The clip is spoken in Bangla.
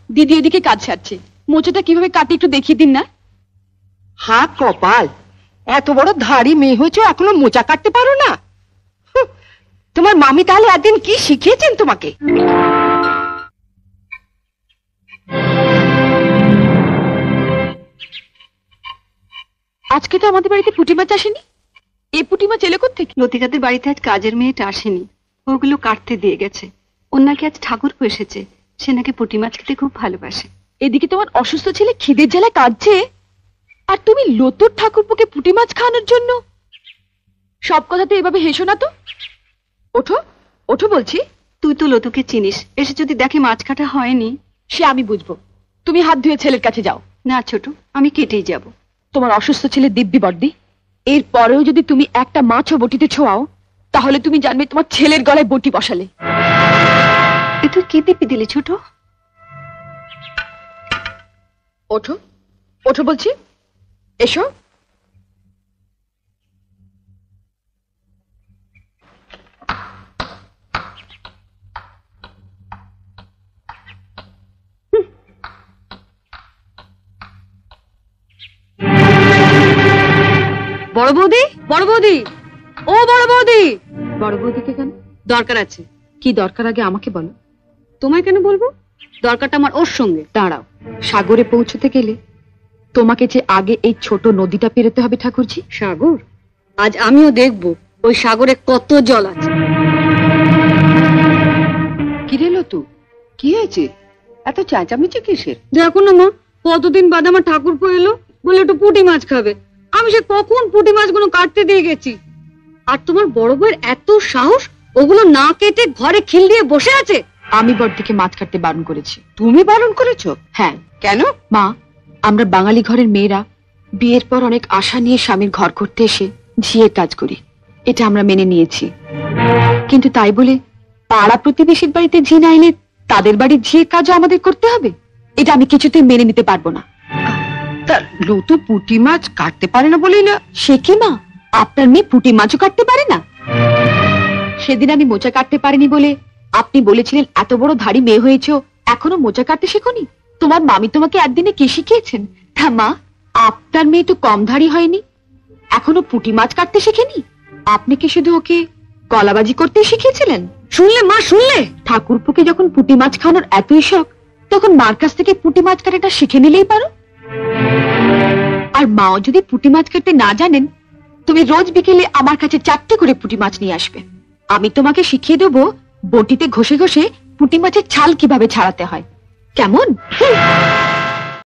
দিদি এদিকে কাজ সারছে, মোচাটা কিভাবে কাটি একটু দেখিয়ে দিন না। হা কপাল, এত বড় ধাড়ি মেয়ে হয়েছে এখনো মোচা কাটতে পারো না? তোমার মামি তাহলে একদিন কি শিখিয়েছেন তোমাকে? আজকে তো আমাদের বাড়িতে পুঁটি মাছ আসেনি। এই পুঁটি মাছ এলো কোত্থেকে? লতিকাদের বাড়িতে আজ কাজের মেয়েটা আসেনি, ওগুলো কাটতে দিয়ে গেছে। ওর নাকি আজ ঠাকুরপো এসেছে, সে নাকি পুঁটি মাছ খেতে খুব ভালোবাসে। এদিকে তোমার অসুস্থ ছেলে খিদের জ্বালায় কাঁদছে, আর তুমি লতুর ঠাকুরপোকে পুঁটি মাছ খাওয়ানোর জন্য। সব কথাতে এভাবে হেসো না তো। ওঠো ওঠো বলছি। তুই তো লতুকে চিনিস, এসে যদি দেখে মাছ কাটা হয়নি। সে আমি বুঝবো, তুমি হাত ধুয়ে ছেলের কাছে যাও। না ছোট, আমি কেটেই যাব। তোমার অসুস্থ ছেলে দিব্যি বর্দি, এর পরেও যদি তুমি একটা মাছও বটিতে ছোঁয়াও, তাহলে তুমি জানবে তোমার ছেলের গলায় বটি বসালে। এ তুই কি দিব্যি দিলি ছোট? ওঠো ওঠো বলছি, এসো। বড় বৌদি, বড় বৌদি, ও বড় বৌদি। বড় বৌদিকে কেন? দরকার আছে। কি দরকার আগে আমাকে বলো। তোমায় কেন বলবো? দরকারটা আমার ওর সঙ্গে। দাঁড়াও, সাগরে পৌঁছতে গেলে তোমাকে যে আগে এই ছোট নদীটা পেরোতে হবে ঠাকুরজি। সাগর? আজ আমিও দেখব ওই সাগরে কত জল আছে। কি রে লতু, কি হয়েছে? এত চেঁচামেচি কিসের? দেখো না মা, কতদিন বাদে আমার ঠাকুরপো এলো, বলে একটু পুঁটি মাছ খাবে। আমি সে কখন পুঁটি মাছগুলো কাটতে দিয়ে গেছি, আর তোমার বড় বউয়ের এত সাহস, ওগুলো না কেটে ঘরে খিল দিয়ে বসে আছে। আমি বড়দিকে মাছ কাটতে বারণ করেছি। তুমি বারণ করেছো? হ্যাঁ। কেন? মা, আমরা বাঙালি ঘরের মেয়েরা বিয়ের পর অনেক আশা নিয়ে স্বামীর ঘর করতে এসে ঝিয়ের কাজ করি, এটা আমরা মেনে নিয়েছি। কিন্তু তাই বলে পাড়া প্রতিবেশীর বাড়িতে ঝি না এলে তাদের বাড়ির ঝিয়ের কাজও আমাদের করতে হবে, এটা আমি কিছুতেই মেনে নিতে পারবো না। তা লতু পুঁটি মাছ কাটতে পারে না বলেই না? সে কি মা, আপনার মেয়ে পুঁটি মাছও কাটতে পারে না? সেদিন আমি মোচা কাটতে পারিনি বলে আপনি বলেছিলেন এত বড় ধাড়ি মেয়ে হয়েছো, এখনো মোচা কাটতে শেখোনি? তোমার মামি তোমাকে একদিনে কি শিখিয়েছেন? হ্যাঁ মা, আপনার মেয়ে তো কম ধাড়ি হয়নি, এখনো পুঁটি মাছ কাটতে শেখেনি। আপনি কি শুধু ওকে কলাবাজি করতে শিখিয়েছিলেন? শুনলে মা, শুনলে? ঠাকুরপুকে যখন পুঁটি মাছ খাওয়ানোর এতই শখ, তখন মার কাছ থেকে পুঁটি মাছ কাটাটা শিখে নিলেই পারো। আর মাও যদি পুঁটি মাছ কাটতে না জানেন, তুমি রোজ বিকেলে আমার কাছে 4টে করে পুঁটি মাছ নিয়ে আসবে। আমি তোমাকে শিখিয়ে দেবো বটিতে ঘষে ঘষে পুঁটি মাছের ছাল কিভাবে ছাড়াতে হয়। কেমন?